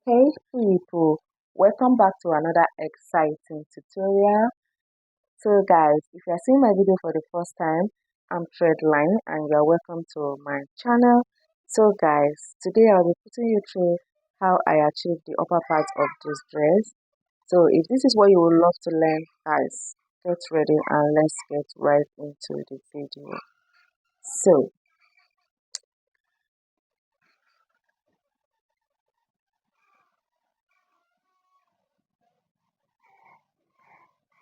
Hey people, welcome back to another exciting tutorial. So guys, if you are seeing my video for the first time, I'm Threadline and you are welcome to my channel. So guys, today I'll be putting you through how I achieved the upper part of this dress. So if this is what you would love to learn, guys, get ready and let's get right into the video. So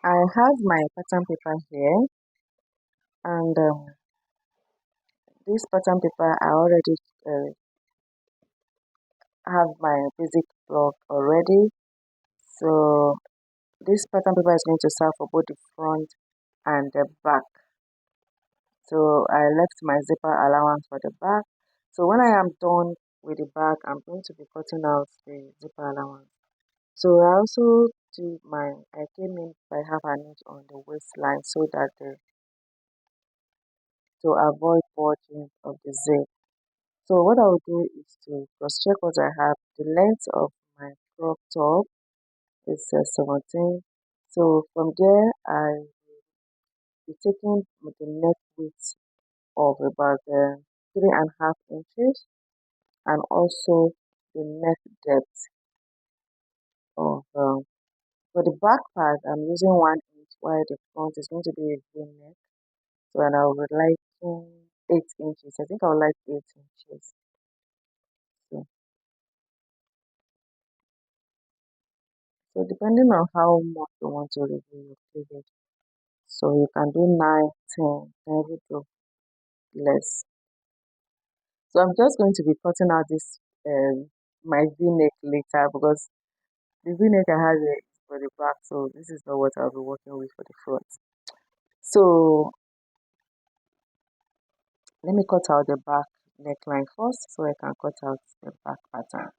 I have my pattern paper here and this pattern paper I already have my basic block already. So this pattern paper is going to serve for both the front and the back. So I left my zipper allowance for the back. So when I am done with the back, I'm going to be cutting out the zipper allowance. So I also I came in by half an inch on the waistline so that to avoid bulging of the zip. So what I will do is to cross check what I have. The length of my crop top is 17. So from there, I will be taking the neck width of about 3.5 inches and also the neck depth of for the back part. I'm using 1 inch while the front is going to be a V neck. So and I would like 8 inches. I think I would like 8 inches. So, so depending on how much you want to reveal your cleavage, so you can do 9, 10, maybe do less. So I'm just going to be cutting out this my V-neck later because the V-neck I have here is for the back, so this is not what I'll be working with for the front. So let me cut out the back neckline first so I can cut out the back pattern.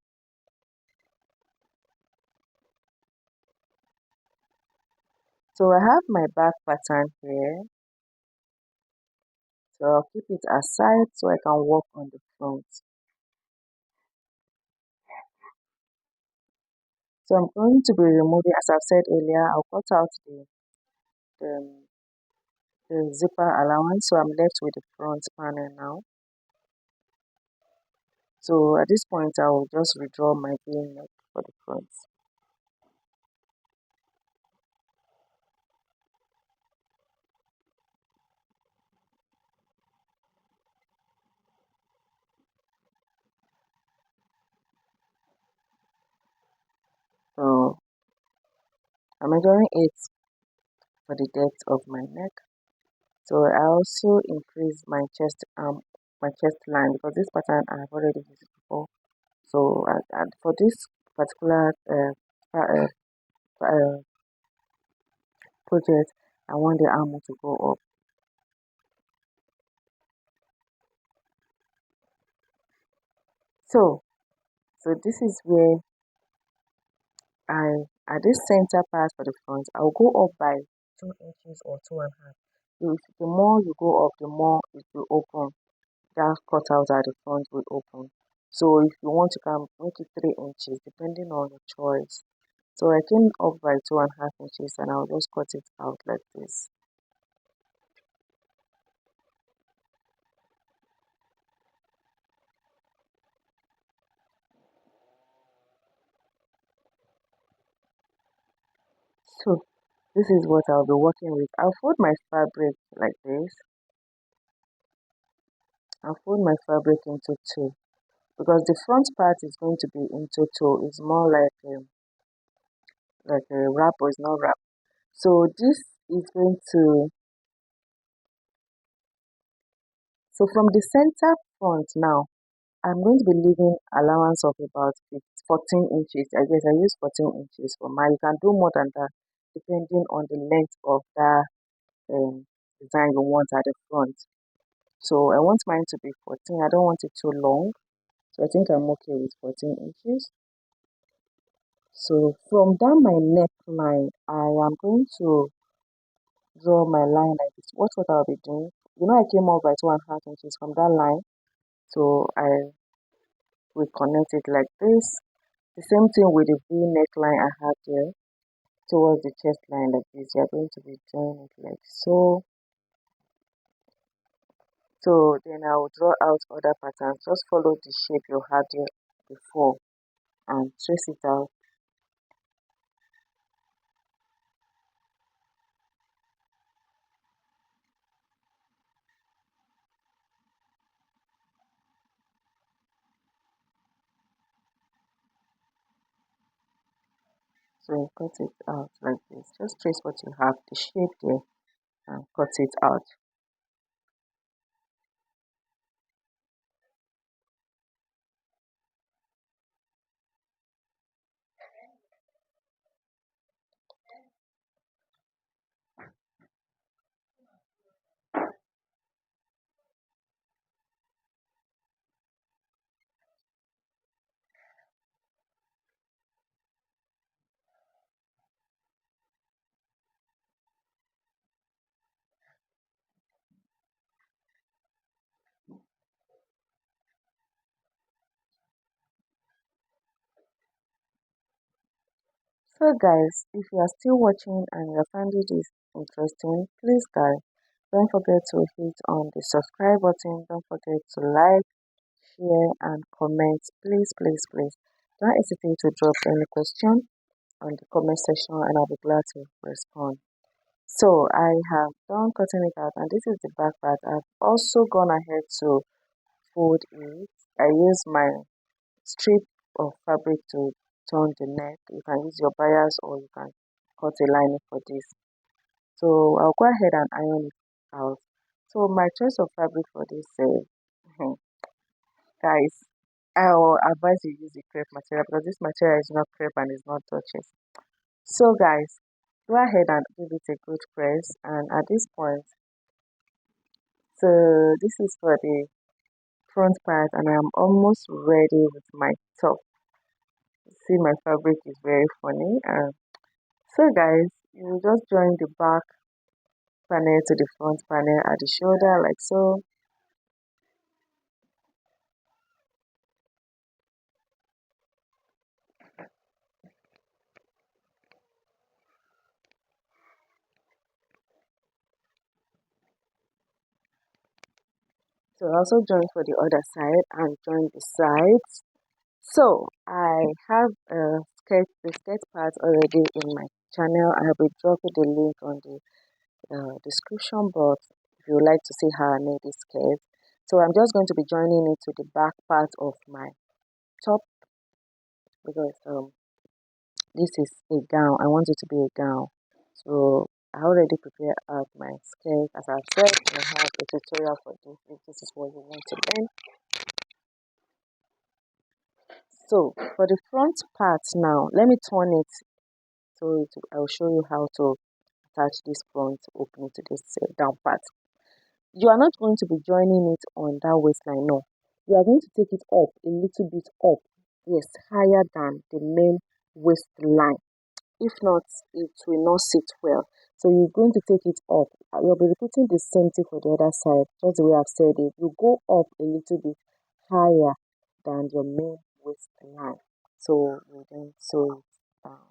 So I have my back pattern here, so I'll keep it aside so I can work on the front. So I'm going to be removing, as I've said earlier, I'll cut out the, the zipper allowance, so I'm left with the front panel now. So at this point, I will just redraw my V-neck for the front. So I'm measuring 8 for the depth of my neck. So I also increase my chest line because this pattern I have already used it before. So for this particular uh, uh, project, I want the armor to go up. So this is where at this center part for the front, I'll go up by 2 inches or 2.5. The more you go up, the more it will open. That cutout at the front will open. So if you want to come make it 3 inches, depending on your choice. So I came up by 2.5 inches and I'll just cut it out like this. So this is what I'll be working with. I'll fold my fabric like this. I'll fold my fabric into two because the front part is going to be into two. It's more like a wrap, or it's not wrap. So this is going to, so from the center front now, I'm going to be leaving allowance of about 14 inches. I guess I use 14 inches for mine. You can do more than that depending on the length of that design you want at the front. So I want mine to be 14. I don't want it too long. So I think I'm okay with 14 inches. So from down my neckline, I am going to draw my line like this. What I'll be doing? You know, I came up by 2.5 inches from that line. So I will connect it like this. The same thing with the V neckline I have there towards the chest line like this. You're going to be drawing it like so. So then I will draw out other patterns. Just follow the shape you had there before and trace it out. So cut it out like this. Just trace what you have, the shape there, and cut it out. So guys, if you are still watching and you're finding this interesting, please guys, don't forget to hit on the subscribe button. Don't forget to like, share and comment. Please, please, please. Don't hesitate to drop any question on the comment section and I'll be glad to respond. So I have done cutting it out and this is the back part. I've also gone ahead to fold it. I use my strip of fabric to turn the neck. You can use your bias or you can cut a lining for this. So I'll go ahead and iron it out. So my choice of fabric for this, guys, I'll advise you use the crepe material because this material is not crepe and it's not touches. So guys, go ahead and give it a good press and at this point, so this is for the front part and I'm almost ready with my top. See my fabric is very funny and so guys, you will just join the back panel to the front panel at the shoulder like so. So also join for the other side and join the sides. So I have the skirt part already in my channel. I will drop the link on the description box if you would like to see how I made this skirt. So I'm just going to be joining it to the back part of my top because this is a gown. I want it to be a gown. So I already prepared out my skirt. As I've said, I have a tutorial for this if this is what you want to learn. So for the front part now, let me turn it so I'll show you how to attach this front opening to this down part. You are not going to be joining it on that waistline, no. You are going to take it up a little bit up, yes, higher than the main waistline. If not, it will not sit well. So you're going to take it up. You'll be repeating the same thing for the other side, just the way I've said it. You go up a little bit higher than your main waistline. So you then sew it down.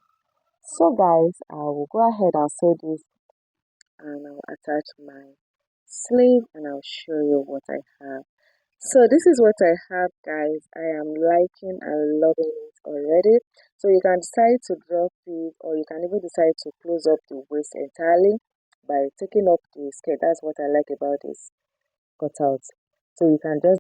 So guys, I will go ahead and sew this and I'll attach my sleeve and I'll show you what I have. So this is what I have guys. I am liking and loving it already. So you can decide to drop it or you can even decide to close up the waist entirely by taking up the skirt. That's what I like about this cutout. So you can just